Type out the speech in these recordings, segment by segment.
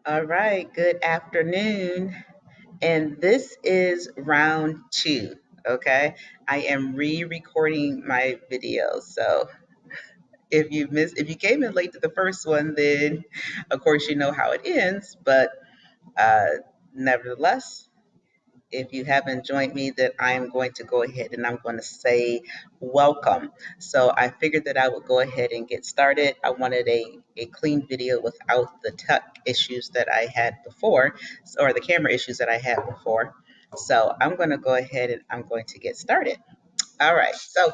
All right, good afternoon. And this is round two. Okay. I am re-recording my video. So if you came in late to the first one, then of course you know how it ends. But uh nevertheless, if you haven't joined me, that I am going to go ahead and I'm going to say welcome. So I figured that I would go ahead and get started. I wanted a clean video without the tech issues that I had before, or the camera issues that I had before. So I'm going to go ahead and I'm going to get started. All right. So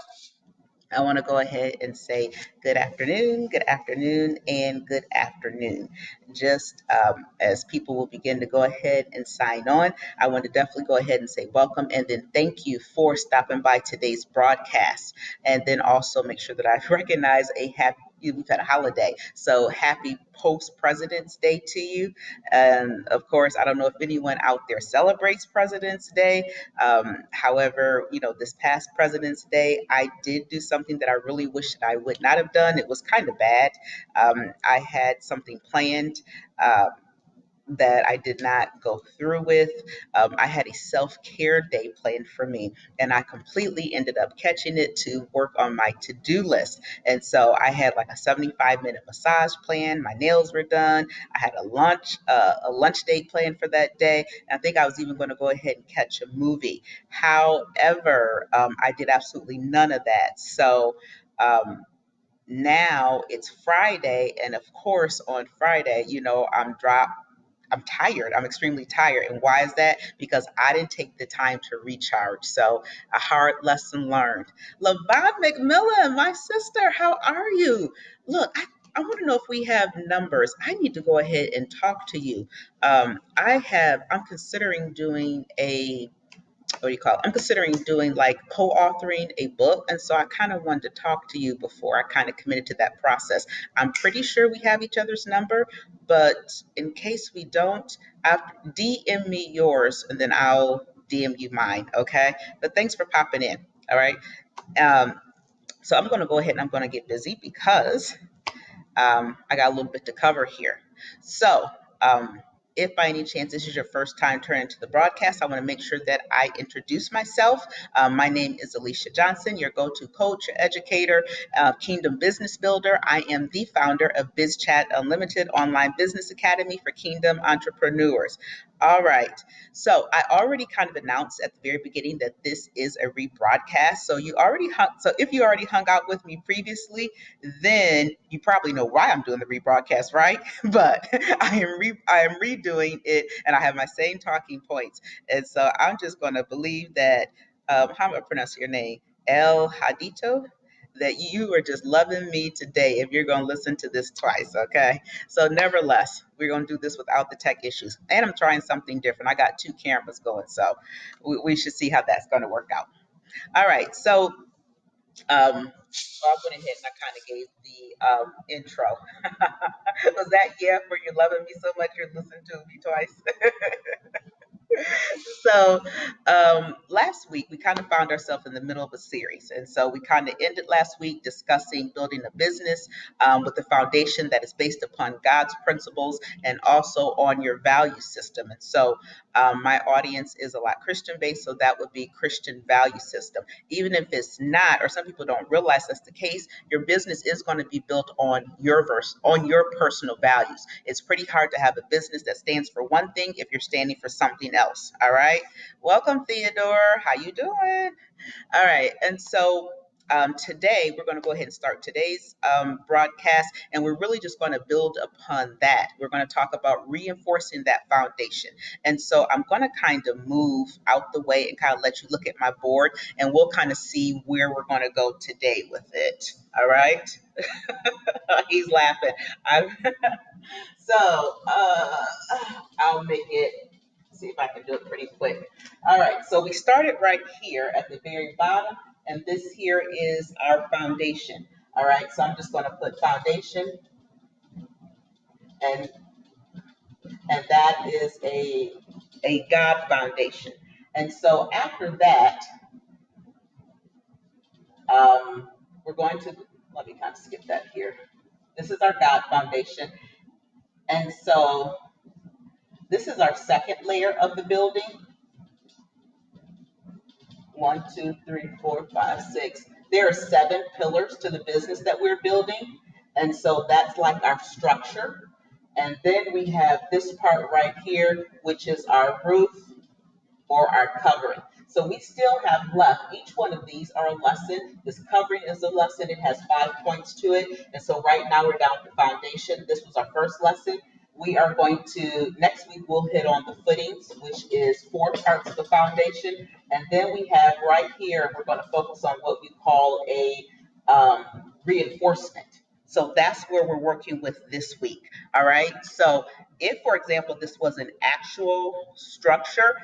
I want to go ahead and say good afternoon, and good afternoon. Just as people will begin to go ahead and sign on, I want to definitely go ahead and say welcome and then thank you for stopping by today's broadcast. And then also make sure that I recognize a happy, we've had a holiday. So happy post President's Day to you. And of course, I don't know if anyone out there celebrates President's Day. However, this past President's Day, I did do something that I really wish that I would not have done. It was kind of bad. I had something planned. That I did not go through with. I had a self care day planned for me, and I completely ended up catching it to work on my to do list. And so I had like a 75-minute massage plan. My nails were done. I had a lunch date planned for that day. And I think I was even going to go ahead and catch a movie. However, I did absolutely none of that. So, now it's Friday, and of course, on Friday, I'm tired. I'm extremely tired. And why is that? Because I didn't take the time to recharge. So, a hard lesson learned. Lavon McMillan, my sister, how are you? Look, I want to know if we have numbers. I need to go ahead and talk to you. I'm considering doing a what do you call it? I'm considering doing like co-authoring a book. And so I kind of wanted to talk to you before I kind of committed to that process. I'm pretty sure we have each other's number, but in case we don't, DM me yours and then I'll DM you mine. Okay. But thanks for popping in. All right. Um, so I'm going to go ahead and I'm going to get busy because I got a little bit to cover here. So, if by any chance this is your first time turning to the broadcast, I want to make sure that I introduce myself. My name is Alecia Johnson, your go-to coach, educator, Kingdom Business Builder. I am the founder of BizChat Unlimited Online Business Academy for Kingdom Entrepreneurs. All right. So I already kind of announced at the very beginning that this is a rebroadcast. So if you already hung out with me previously, then you probably know why I'm doing the rebroadcast, right? But I am redoing it, and I have my same talking points. And so I'm just going to believe that how am I pronounce your name? El Hadito, that you are just loving me today if you're going to listen to this twice, okay? So, nevertheless, we're going to do this without the tech issues. And I'm trying something different. I got two cameras going, so we should see how that's going to work out. All right, so I went ahead and I kind of gave the intro. Was that yeah for you loving me so much you're listening to me twice? So last week we kind of found ourselves in the middle of a series, and so we kind of ended last week discussing building a business with a foundation that is based upon God's principles and also on your value system. And so my audience is a lot Christian based, so that would be Christian value system. Even if it's not, or some people don't realize that's the case, your business is going to be built on on your personal values. It's pretty hard to have a business that stands for one thing if you're standing for something else. All right. Welcome, Theodore. How you doing? All right. And so today we're going to go ahead and start today's broadcast, and we're really just going to build upon that. We're going to talk about reinforcing that foundation. And so I'm going to kind of move out the way and kind of let you look at my board, and we'll kind of see where we're going to go today with it. All right. He's laughing. I'm, so I'll make it, see if I can do it pretty quick. All right, so we started right here at the very bottom, and this here is our foundation. All right, so I'm just going to put foundation, and that is a God foundation. And so after that, We're going to, let me kind of skip that here. This is our God foundation. And so this is our second layer of the building. 1, 2, 3, 4, 5, 6. There are 7 pillars to the business that we're building. And so that's like our structure. And then we have this part right here, which is our roof or our covering. So we still have left. Each one of these are a lesson. This covering is a lesson. It has 5 points to it. And so right now we're down to foundation. This was our first lesson. We are going to, next week we'll hit on the footings, which is 4 parts of the foundation. And then we have right here, we're going to focus on what we call a reinforcement. So that's where we're working with this week. All right. So if, for example, this was an actual structure,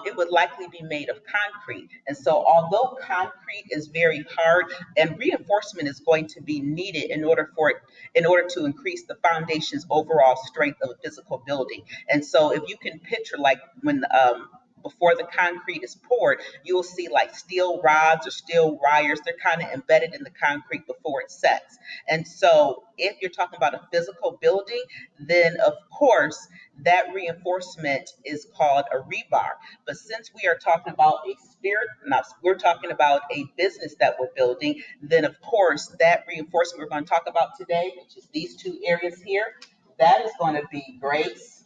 it would likely be made of concrete. And so, although concrete is very hard, and reinforcement is going to be needed in order to increase the foundation's overall strength of a physical building. And so, if you can picture, like when before the concrete is poured, you will see like steel rods or steel wires. They're kind of embedded in the concrete before it sets. And so, if you're talking about a physical building, then of course that reinforcement is called a rebar. But since we are talking about a spirit, no, we're talking about a business that we're building, then of course that reinforcement we're going to talk about today, which is these 2 areas here, that is going to be grace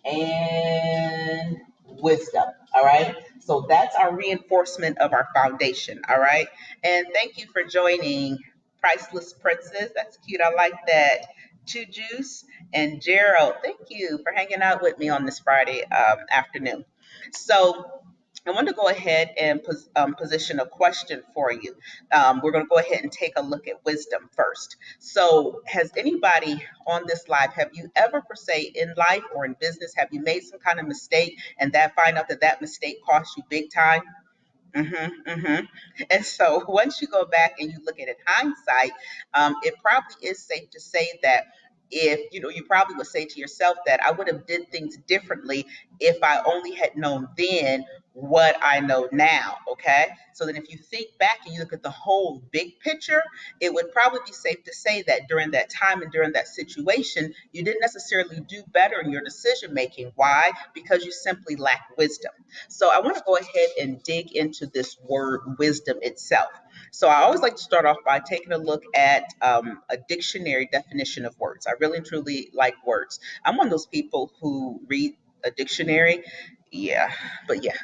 and wisdom. All right. So that's our reinforcement of our foundation. All right. And thank you for joining Priceless Princess. That's cute. I like that. To Juice and Gerald, thank you for hanging out with me on this Friday afternoon. So I want to go ahead and position a question for you. We're going to go ahead and take a look at wisdom first. So, has anybody on this live, have you ever, per se, in life or in business, have you made some kind of mistake and that find out that that mistake cost you big time? And so once you go back and you look at it in hindsight, it probably is safe to say that if you probably would say to yourself that I would have did things differently if I only had known then what I know now. Okay. So then if you think back and you look at the whole big picture, it would probably be safe to say that during that time and during that situation, you didn't necessarily do better in your decision making. Why? Because you simply lack wisdom. So I want to go ahead and dig into this word wisdom itself. So I always like to start off by taking a look at a dictionary definition of words. I really and truly like words. I'm one of those people who read a dictionary. Yeah, but yeah,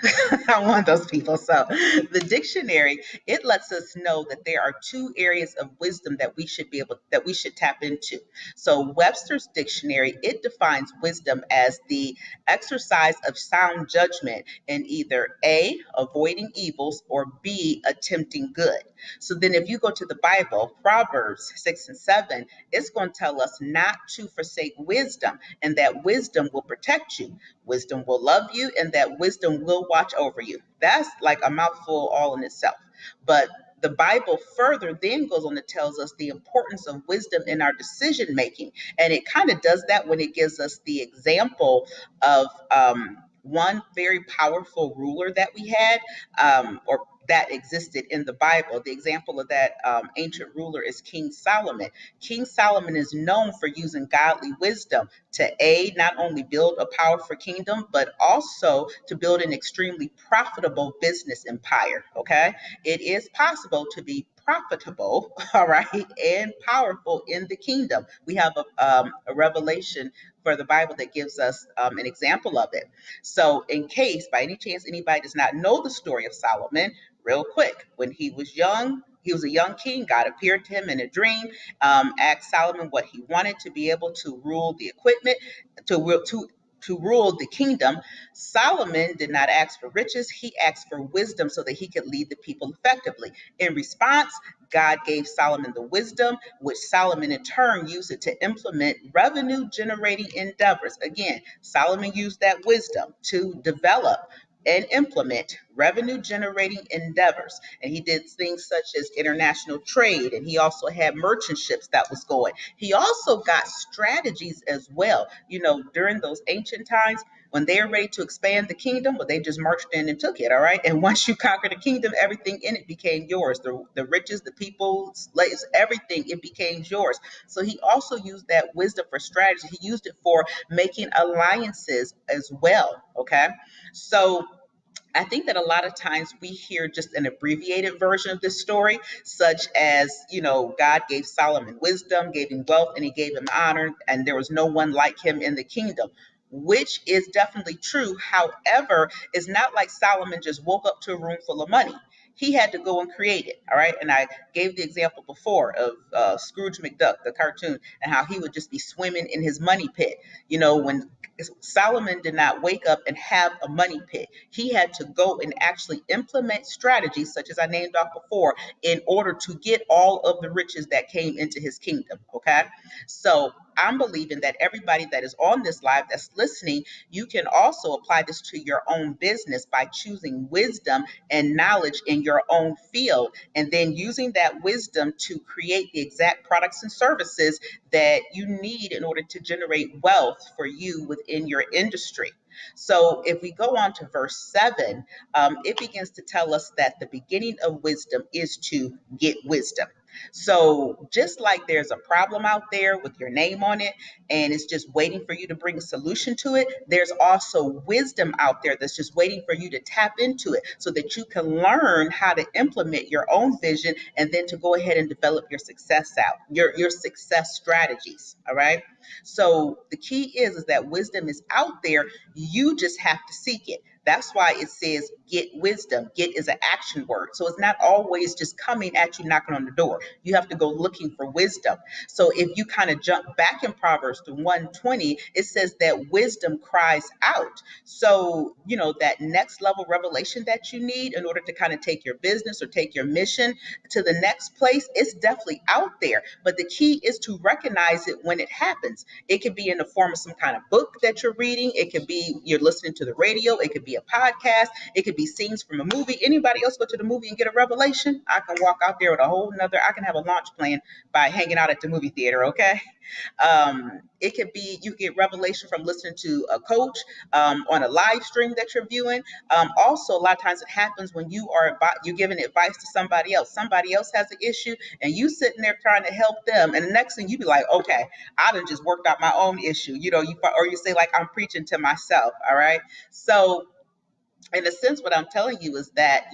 I'm one of those people. So the dictionary, it lets us know that there are 2 areas of wisdom that we should tap into. So Webster's dictionary, it defines wisdom as the exercise of sound judgment in either A, avoiding evils, or B, attempting good. So then if you go to the Bible, Proverbs 6 and 7, it's going to tell us not to forsake wisdom and that wisdom will protect you. Wisdom will love you and that wisdom will watch over you. That's like a mouthful all in itself. But the Bible further then goes on to tells us the importance of wisdom in our decision making. And it kind of does that when it gives us the example of one very powerful ruler that we had, or that existed in the Bible. The example of that ancient ruler is King Solomon. King Solomon is known for using godly wisdom to aid not only build a powerful kingdom, but also to build an extremely profitable business empire. Okay. It is possible to be profitable, all right, and powerful in the kingdom. We have a revelation for the Bible that gives us an example of it. So, in case by any chance anybody does not know the story of Solomon, real quick, when he was young, he was a young king. God appeared to him in a dream, asked Solomon what he wanted to be able to rule the equipment, to rule the kingdom. Solomon did not ask for riches, he asked for wisdom so that he could lead the people effectively. In response, God gave Solomon the wisdom, which Solomon in turn used it to implement revenue generating endeavors. Again, Solomon used that wisdom to develop and implement revenue generating endeavors. And he did things such as international trade, and he also had merchant ships that was going. He also got strategies as well. During those ancient times, When they are ready to expand the kingdom, well, they just marched in and took it, all right? And once you conquer the kingdom, everything in it became yours. The riches, the people, slaves, everything, it became yours. So he also used that wisdom for strategy. He used it for making alliances as well, okay? So I think that a lot of times we hear just an abbreviated version of this story, such as, God gave Solomon wisdom, gave him wealth, and he gave him honor, and there was no one like him in the kingdom, which is definitely true. However, it's not like Solomon just woke up to a room full of money. He had to go and create it, all right? And I gave the example before of Scrooge McDuck, the cartoon, and how he would just be swimming in his money pit. When Solomon did not wake up and have a money pit. He had to go and actually implement strategies, such as I named off before, in order to get all of the riches that came into his kingdom. Okay. So I'm believing that everybody that is on this live that's listening, you can also apply this to your own business by choosing wisdom and knowledge in your own field, and then using that wisdom to create the exact products and services that you need in order to generate wealth for you within your industry. So if we go on to verse 7, it begins to tell us that the beginning of wisdom is to get wisdom. So just like there's a problem out there with your name on it and it's just waiting for you to bring a solution to it, there's also wisdom out there that's just waiting for you to tap into it so that you can learn how to implement your own vision and then to go ahead and develop your success out, your success strategies. All right. So the key is that wisdom is out there. You just have to seek it. That's why it says get wisdom. Get is an action word. So it's not always just coming at you knocking on the door. You have to go looking for wisdom. So if you kind of jump back in Proverbs to 120, it says that wisdom cries out. So, that next level revelation that you need in order to kind of take your business or take your mission to the next place, it's definitely out there. But the key is to recognize it when it happens. It could be in the form of some kind of book that you're reading. It could be you're listening to the radio. It could be a podcast. It could be scenes from a movie. Anybody else go to the movie and get a revelation? I can walk out there with a whole nother, I can have a launch plan by hanging out at the movie theater, okay? It could be you get revelation from listening to a coach on a live stream that you're viewing. Also, a lot of times it happens when you're giving advice to somebody else. Somebody else has an issue, and you sitting there trying to help them, and the next thing you be like, okay, I done just worked out my own issue. You say like I'm preaching to myself. All right, so in a sense, what I'm telling you is that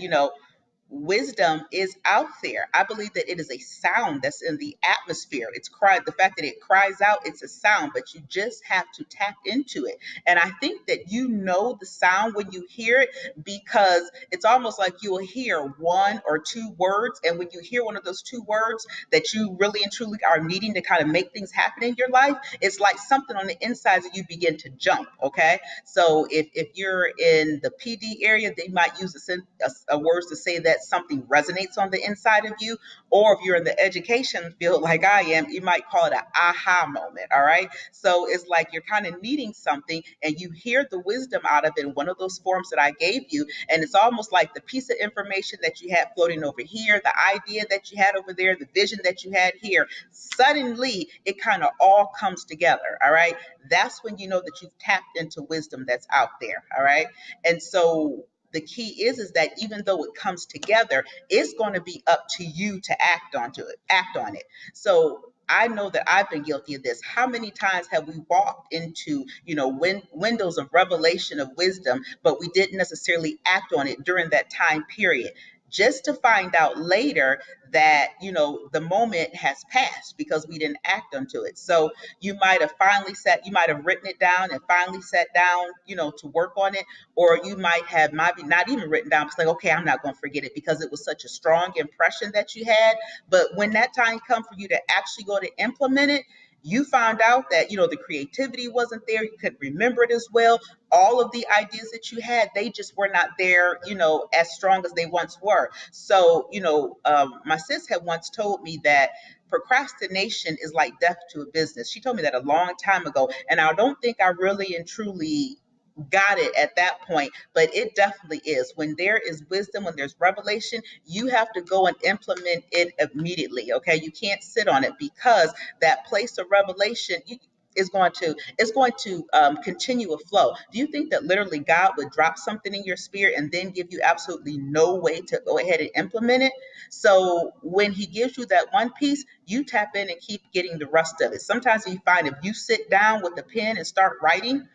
wisdom is out there. I believe that it is a sound that's in the atmosphere. The fact that it cries out, it's a sound, but you just have to tap into it. And I think that the sound when you hear it, because it's almost like you will hear one or two words. And when you hear one of those two words that you really and truly are needing to kind of make things happen in your life, it's like something on the inside that you begin to jump. Okay. So if you're in the PD area, they might use a words to say that something resonates on the inside of you. Or if you're in the education field like I am, you might call it an aha moment. All right. So it's like you're kind of needing something and you hear the wisdom out of it in one of those forms that I gave you. And it's almost like the piece of information that you had floating over here, the idea that you had over there, the vision that you had here, suddenly it kind of all comes together. All right. That's when you know that you've tapped into wisdom that's out there. All right. And so the key is that even though it comes together, it's going to be up to you to act on it. So I know that I've been guilty of this. How many times have we walked into, windows of revelation of wisdom, but we didn't necessarily act on it during that time period, just to find out later that, the moment has passed because we didn't act onto it. So you might have written it down and finally sat down, to work on it, or you might have maybe not even written down. It's like, okay, I'm not going to forget it because it was such a strong impression that you had. But when that time comes for you to actually go to implement it, you found out that, the creativity wasn't there. You couldn't remember it as well. All of the ideas that you had, they just were not there, as strong as they once were. So, my sis had once told me that procrastination is like death to a business. She told me that a long time ago. And I don't think I really and truly got it at that point, but it definitely is. When there is wisdom, when there's revelation, you have to go and implement it immediately. Okay. You can't sit on it because that place of revelation, it's going to continue a flow. Do you think that literally God would drop something in your spirit and then give you absolutely no way to go ahead and implement it? So when he gives you that one piece, you tap in and keep getting the rest of it. Sometimes you find if you sit down with a pen and start writing,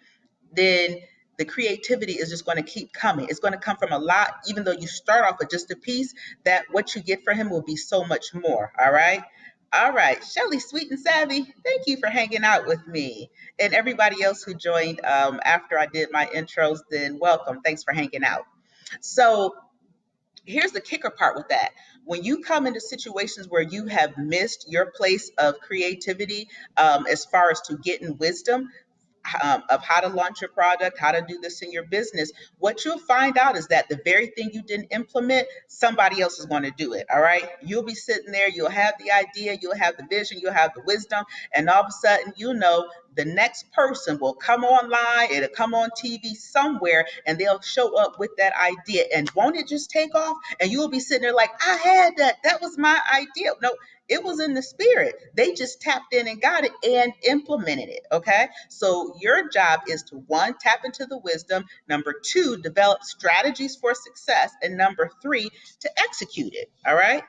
then the creativity is just going to keep coming. It's going to come from a lot, even though you start off with just a piece, that what you get from him will be so much more. All right. All right. Shelly, sweet and savvy, thank you for hanging out with me. And everybody else who joined after I did my intros, then welcome. Thanks for hanging out. So here's the kicker part with that. When you come into situations where you have missed your place of creativity, as far as to getting wisdom, of how to launch your product, how to do this in your business, what you'll find out is that the very thing you didn't implement, somebody else is going to do it. All right. You'll be sitting there, you'll have the idea, you'll have the vision, you'll have the wisdom, and all of a sudden, the next person will come online, it'll come on TV somewhere, and they'll show up with that idea. And won't it just take off? And you'll be sitting there like, I had that. That was my idea. No, it was in the spirit. They just tapped in and got it and implemented it. Okay. So your job is to one, tap into the wisdom. Number two, develop strategies for success. And number three, to execute it. All right.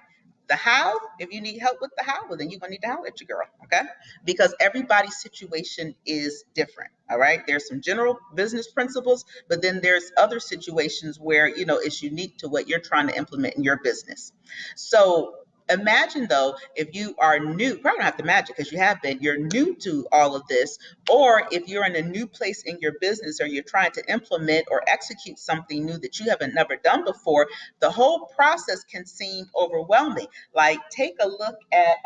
The how, if you need help with the how, well, then you're going to need to holler at your girl. Okay. Because everybody's situation is different. All right. There's some general business principles, but then there's other situations where, it's unique to what you're trying to implement in your business. So imagine though, if you are new, probably don't have to imagine because you have been, you're new to all of this, or if you're in a new place in your business or you're trying to implement or execute something new that you haven't never done before, the whole process can seem overwhelming. Like take a look at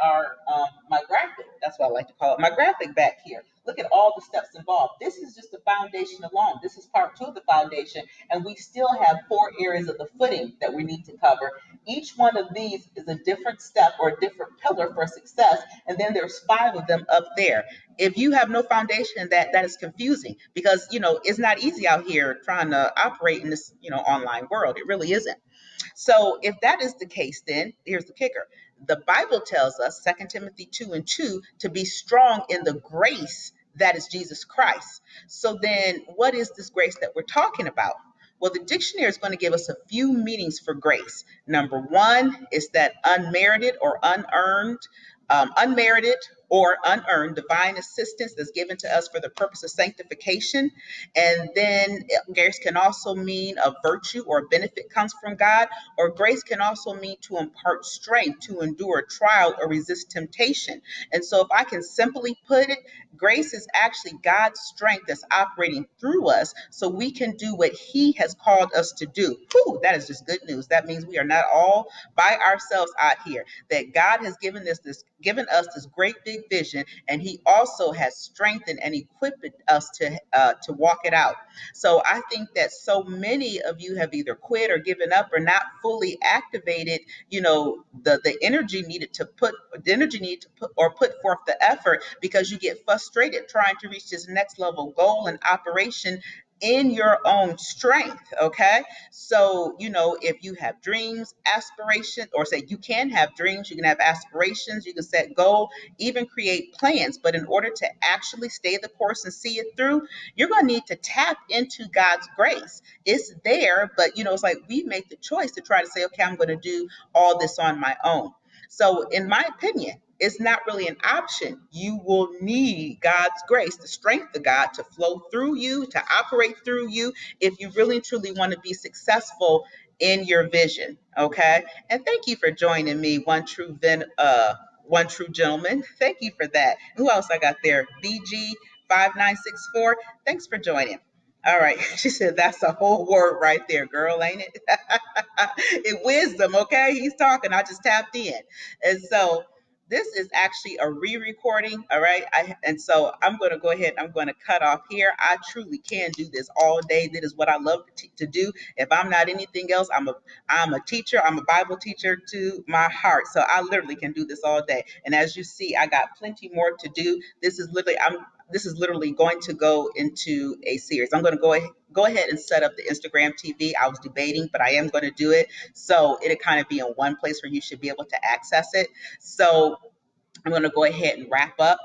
my graphic. That's what I like to call it. My graphic back here. Look at all the steps involved. This is just the foundation alone. This is part two of the foundation, and we still have 4 areas of the footing that we need to cover. Each one of these is a different step or a different pillar for success, and then there's 5 of them up there. If you have no foundation, that is confusing because it's not easy out here trying to operate in this online world. It really isn't. So if that is the case, then here's the kicker. The Bible tells us, 2 Timothy 2:2, to be strong in the grace that is Jesus Christ. So then what is this grace that we're talking about? Well, the dictionary is going to give us a few meanings for grace. Number one is that unmerited or unearned divine assistance that's given to us for the purpose of sanctification. And then grace can also mean a virtue or benefit comes from God, or grace can also mean to impart strength to endure a trial or resist temptation. And so if I can simply put it, grace is actually God's strength that's operating through us so we can do what he has called us to do. Whew, that is just good news. That means we are not all by ourselves out here, that God has given us this great big vision, and he also has strengthened and equipped us to walk it out. So I think that so many of you have either quit or given up or not fully activated, the energy needed to put forth the effort because you get frustrated trying to reach this next level goal and operation in your own strength. Okay. So, if you have dreams, aspirations, or say you can have dreams, you can have aspirations, you can set goals, even create plans. But in order to actually stay the course and see it through, you're going to need to tap into God's grace. It's there, but it's like we make the choice to try to say, okay, I'm going to do all this on my own. So, in my opinion, it's not really an option. You will need God's grace, the strength of God to flow through you, to operate through you, if you really truly want to be successful in your vision. Okay. And thank you for joining me, one true gentleman. Thank you for that. Who else I got there? BG5964. Thanks for joining. All right. She said, that's a whole word right there, girl, ain't it? It wisdom. Okay. He's talking. I just tapped in. And so this is actually a re-recording. All right. And so I'm going to go ahead. I'm going to cut off here. I truly can do this all day. That is what I love to do. If I'm not anything else, I'm a teacher. I'm a Bible teacher to my heart. So I literally can do this all day. And as you see, I got plenty more to do. This is literally going to go into a series. I'm going to go ahead and set up the Instagram TV. I was debating, but I am going to do it. So it'll kind of be in one place where you should be able to access it. So I'm going to go ahead and wrap up.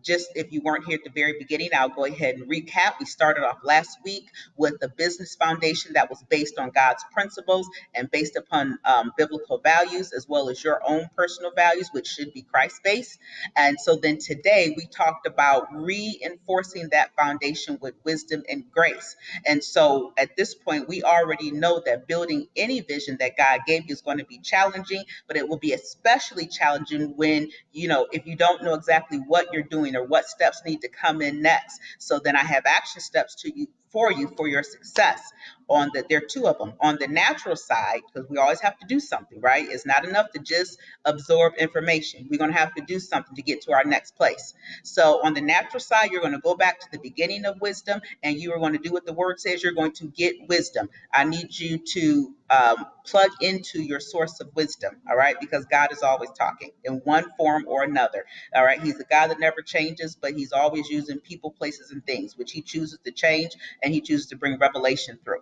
Just if you weren't here at the very beginning, I'll go ahead and recap. We started off last week with the business foundation that was based on God's principles and based upon biblical values, as well as your own personal values, which should be Christ based. And so then today we talked about reinforcing that foundation with wisdom and grace. And so at this point, we already know that building any vision that God gave you is going to be challenging, but it will be especially challenging when, if you don't know exactly what you're doing or what steps need to come in next. So then I have action steps to you for your success. There are two of them. On the natural side, because we always have to do something, right? It's not enough to just absorb information. We're going to have to do something to get to our next place. So on the natural side, you're going to go back to the beginning of wisdom, and you are going to do what the word says. You're going to get wisdom. I need you to plug into your source of wisdom, all right? Because God is always talking in one form or another, all right? He's a God that never changes, but he's always using people, places, and things, which he chooses to change and he chooses to bring revelation through.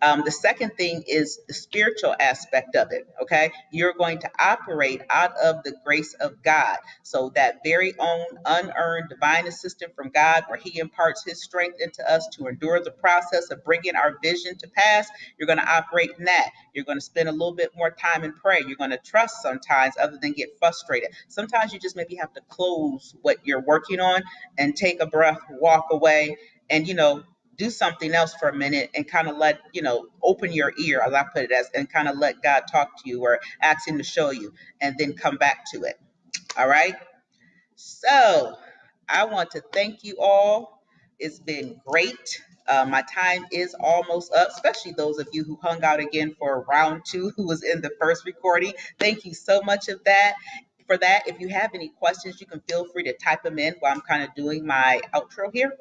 The second thing is the spiritual aspect of it. Okay. You're going to operate out of the grace of God. So that very own unearned divine assistance from God, where he imparts his strength into us to endure the process of bringing our vision to pass. You're going to operate in that. You're going to spend a little bit more time in prayer. You're going to trust sometimes other than get frustrated. Sometimes you just maybe have to close what you're working on and take a breath, walk away, and, do something else for a minute and kind of let, open your ear, as I put it, as and kind of let God talk to you or ask him to show you and then come back to it. All right. So I want to thank you all. It's been great. My time is almost up, especially those of you who hung out again for round two, who was in the first recording. Thank you so much for that. If you have any questions, you can feel free to type them in while I'm kind of doing my outro here.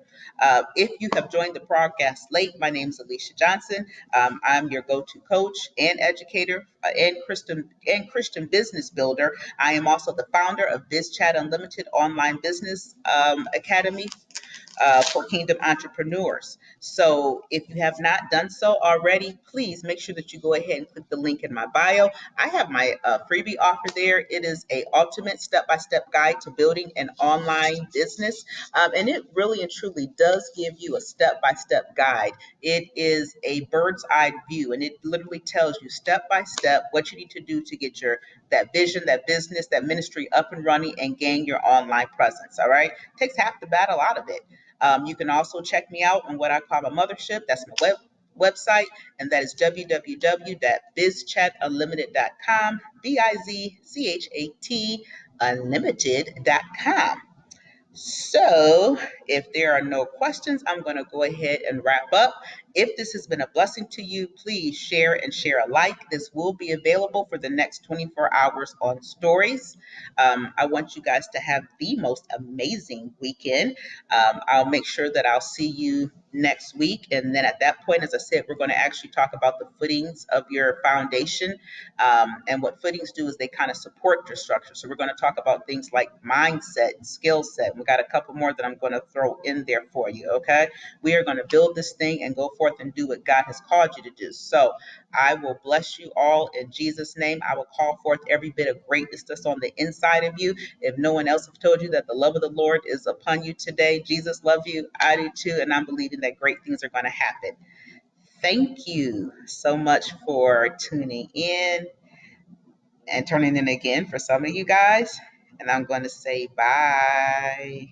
If you have joined the broadcast late, my name is Alecia Johnson. I'm your go-to coach and educator and Christian business builder. I am also the founder of BizChat Unlimited Online Business Academy for Kingdom Entrepreneurs. So if you have not done so already, please make sure that you go ahead and click the link in my bio. I have my freebie offer there. It is a ultimate step-by-step guide to building an online business. And it really and truly does give you a step-by-step guide. It is a bird's eye view, and it literally tells you step by step what you need to do to get that vision, that business, that ministry up and running and gain your online presence. All right. Takes half the battle out of it. You can also check me out on what I call a mothership. That's my website, and that is www.bizchatunlimited.com, BIZCHAT unlimited.com. So, if there are no questions, I'm going to go ahead and wrap up. If this has been a blessing to you, please share and share alike. This will be available for the next 24 hours on stories. I want you guys to have the most amazing weekend. I'll make sure that I'll see you next week. And then at that point, as I said, we're going to actually talk about the footings of your foundation. And what footings do is they kind of support your structure. So we're going to talk about things like mindset and skill set. We got a couple more that I'm going to throw in there for you. Okay. We are going to build this thing and go forth and do what God has called you to do. So I will bless you all in Jesus' name. I will call forth every bit of greatness that's on the inside of you. If no one else has told you that the love of the Lord is upon you today, Jesus loves you. I do too. And I'm believing that great things are going to happen. Thank you so much for tuning in and turning in again for some of you guys. And I'm going to say bye.